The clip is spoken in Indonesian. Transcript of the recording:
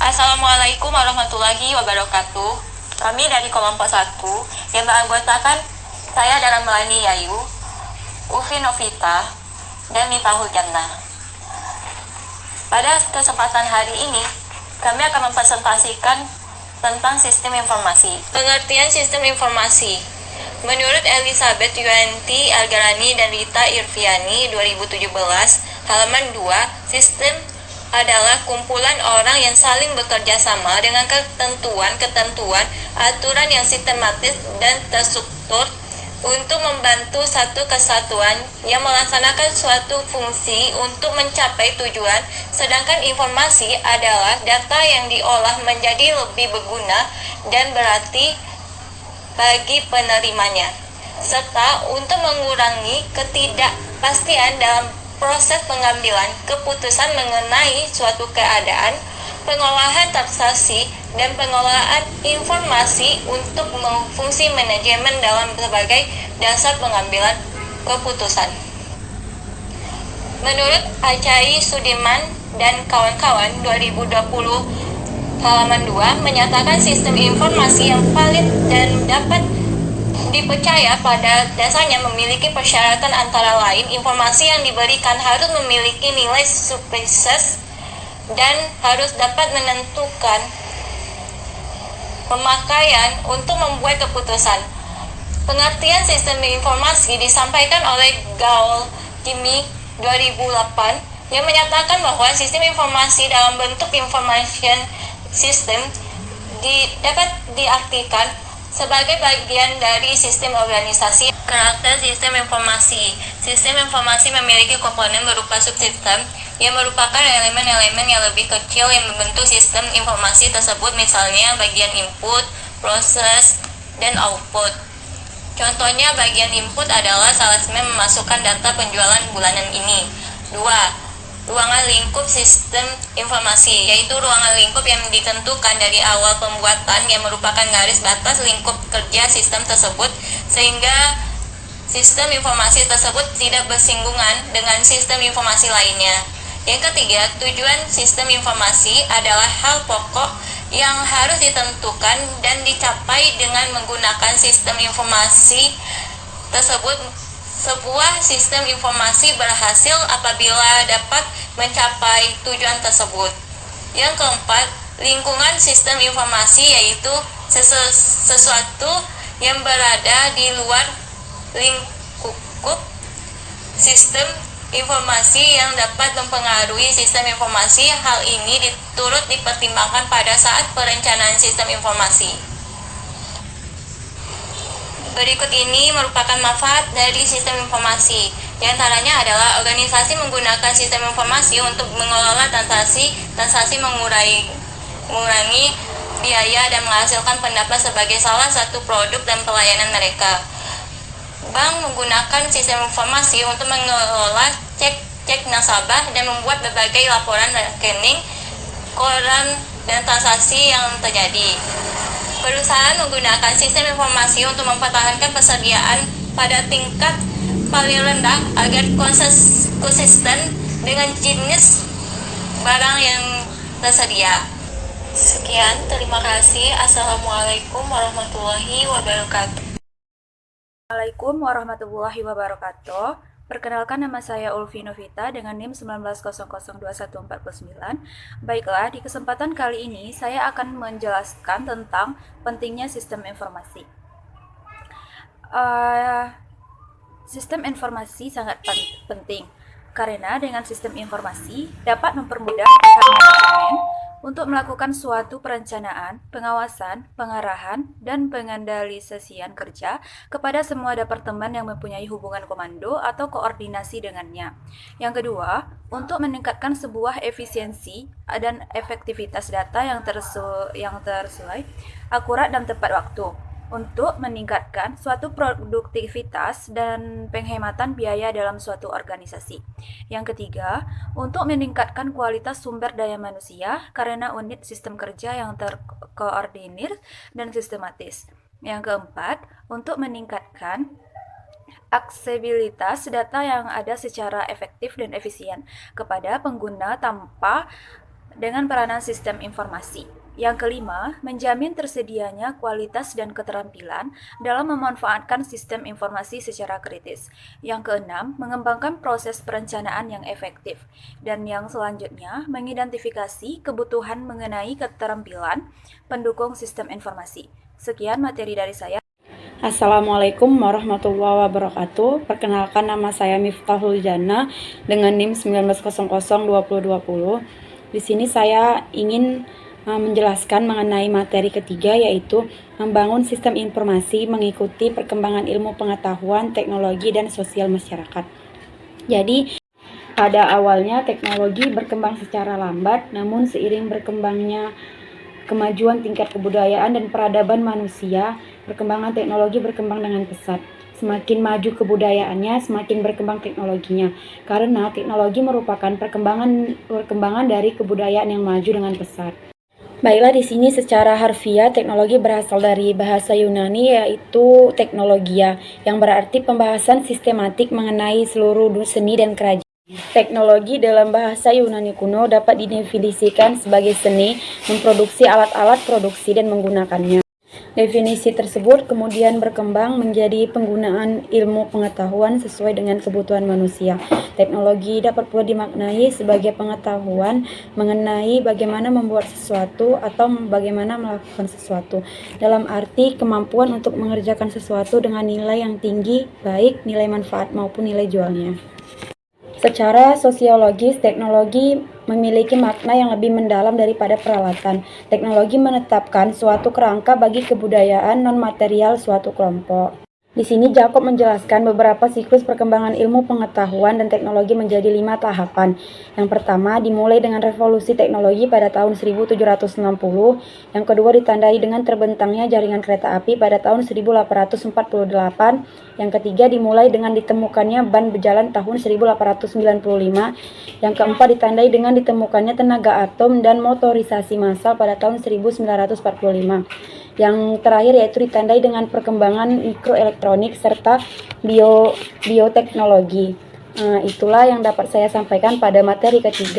Assalamualaikum warahmatullahi wabarakatuh. Kami dari kelompok 1 yang beranggotakan saya dalam Melani Yayu, Ufi Novita, dan Mitahul Jannah. Pada kesempatan hari ini, kami akan mempresentasikan tentang sistem informasi. Pengertian sistem informasi. Menurut Elizabeth Yuanti Algarani dan Rita Irviani 2017, halaman 2, sistem adalah kumpulan orang yang saling bekerja sama dengan ketentuan-ketentuan aturan yang sistematis dan terstruktur untuk membantu satu kesatuan yang melaksanakan suatu fungsi untuk mencapai tujuan, sedangkan informasi adalah data yang diolah menjadi lebih berguna dan berarti bagi penerimanya, serta untuk mengurangi ketidakpastian dalam proses pengambilan keputusan mengenai suatu keadaan, pengolahan transaksi, dan pengelolaan informasi untuk fungsi manajemen dalam berbagai dasar pengambilan keputusan. Menurut Acai Sudirman dan kawan-kawan 2020 halaman 2 menyatakan sistem informasi yang valid dan dapat dipercaya pada dasarnya memiliki persyaratan antara lain informasi yang diberikan harus memiliki nilai substansial dan harus dapat menentukan pemakaian untuk membuat keputusan. Pengertian sistem informasi disampaikan oleh Gaul Jimmy 2008 yang menyatakan bahwa sistem informasi dalam bentuk information system dapat diartikan sebagai bagian dari sistem organisasi. Karakter sistem informasi. Sistem informasi memiliki komponen berupa subsistem yang merupakan elemen-elemen yang lebih kecil yang membentuk sistem informasi tersebut, misalnya bagian input, proses, dan output. Contohnya bagian input adalah salesman memasukkan data penjualan bulanan ini. 2. Ruangan lingkup sistem informasi, yaitu ruangan lingkup yang ditentukan dari awal pembuatan yang merupakan garis batas lingkup kerja sistem tersebut, sehingga sistem informasi tersebut tidak bersinggungan dengan sistem informasi lainnya. Yang ketiga, tujuan sistem informasi adalah hal pokok yang harus ditentukan dan dicapai dengan menggunakan sistem informasi tersebut. Sebuah sistem informasi berhasil apabila dapat mencapai tujuan tersebut. Yang keempat, lingkungan sistem informasi yaitu sesuatu yang berada di luar lingkup sistem informasi yang dapat mempengaruhi sistem informasi. Hal ini turut dipertimbangkan pada saat perencanaan sistem informasi. Berikut ini merupakan manfaat dari sistem informasi. Di antaranya adalah organisasi menggunakan sistem informasi untuk mengelola transaksi mengurangi biaya dan menghasilkan pendapat sebagai salah satu produk dan pelayanan mereka. Bank menggunakan sistem informasi untuk mengelola cek nasabah dan membuat berbagai laporan rekening, koran, dan transaksi yang terjadi. Perusahaan menggunakan sistem informasi untuk mempertahankan persediaan pada tingkat paling rendah agar konsisten dengan jenis barang yang tersedia. Sekian, terima kasih. Assalamualaikum warahmatullahi wabarakatuh. Assalamualaikum warahmatullahi wabarakatuh. Perkenalkan, nama saya Ulfi Novita dengan NIM 19002149. Baiklah, di kesempatan kali ini saya akan menjelaskan tentang pentingnya sistem informasi. Sistem informasi sangat penting karena dengan sistem informasi dapat mempermudah pihak manajemen untuk melakukan suatu perencanaan, pengawasan, pengarahan, dan pengendalisasian kerja kepada semua departemen yang mempunyai hubungan komando atau koordinasi dengannya. Yang kedua, untuk meningkatkan sebuah efisiensi dan efektivitas data yang tersesuai, akurat dan tepat waktu. Untuk meningkatkan suatu produktivitas dan penghematan biaya dalam suatu organisasi. Yang ketiga, untuk meningkatkan kualitas sumber daya manusia karena unit sistem kerja yang terkoordinir dan sistematis. Yang keempat, untuk meningkatkan aksesibilitas data yang ada secara efektif dan efisien kepada pengguna tanpa dengan peranan sistem informasi. Yang kelima, menjamin tersedianya kualitas dan keterampilan dalam memanfaatkan sistem informasi secara kritis. Yang keenam, mengembangkan proses perencanaan yang efektif. Dan yang selanjutnya, mengidentifikasi kebutuhan mengenai keterampilan pendukung sistem informasi. Sekian materi dari saya. Assalamualaikum warahmatullahi wabarakatuh. Perkenalkan, nama saya Miftahul Jannah dengan NIM 19002020. Di sini saya ingin menjelaskan mengenai materi ketiga, yaitu membangun sistem informasi mengikuti perkembangan ilmu pengetahuan, teknologi, dan sosial masyarakat. Jadi, pada awalnya teknologi berkembang secara lambat, namun seiring berkembangnya kemajuan tingkat kebudayaan dan peradaban manusia, perkembangan teknologi berkembang dengan pesat. Semakin maju kebudayaannya, semakin berkembang teknologinya. Karena teknologi merupakan perkembangan dari kebudayaan yang maju dengan pesat. Baiklah, di sini secara harfiah teknologi berasal dari bahasa Yunani, yaitu teknologia, yang berarti pembahasan sistematik mengenai seluruh seni dan kerajaan. Teknologi dalam bahasa Yunani kuno dapat didefinisikan sebagai seni memproduksi alat-alat produksi dan menggunakannya. Definisi tersebut kemudian berkembang menjadi penggunaan ilmu pengetahuan sesuai dengan kebutuhan manusia. Teknologi dapat pula dimaknai sebagai pengetahuan mengenai bagaimana membuat sesuatu atau bagaimana melakukan sesuatu, dalam arti kemampuan untuk mengerjakan sesuatu dengan nilai yang tinggi, baik nilai manfaat maupun nilai jualnya. Secara sosiologis, teknologi memiliki makna yang lebih mendalam daripada peralatan. Teknologi menetapkan suatu kerangka bagi kebudayaan non-material suatu kelompok. Di sini Jacob menjelaskan beberapa siklus perkembangan ilmu pengetahuan dan teknologi menjadi 5 tahapan. Yang pertama dimulai dengan revolusi teknologi pada tahun 1760, yang kedua ditandai dengan terbentangnya jaringan kereta api pada tahun 1848, yang ketiga dimulai dengan ditemukannya ban berjalan tahun 1895, yang keempat ditandai dengan ditemukannya tenaga atom dan motorisasi massal pada tahun 1945. Yang terakhir yaitu ditandai dengan perkembangan mikroelektronik serta bioteknologi. Itulah yang dapat saya sampaikan pada materi ketiga.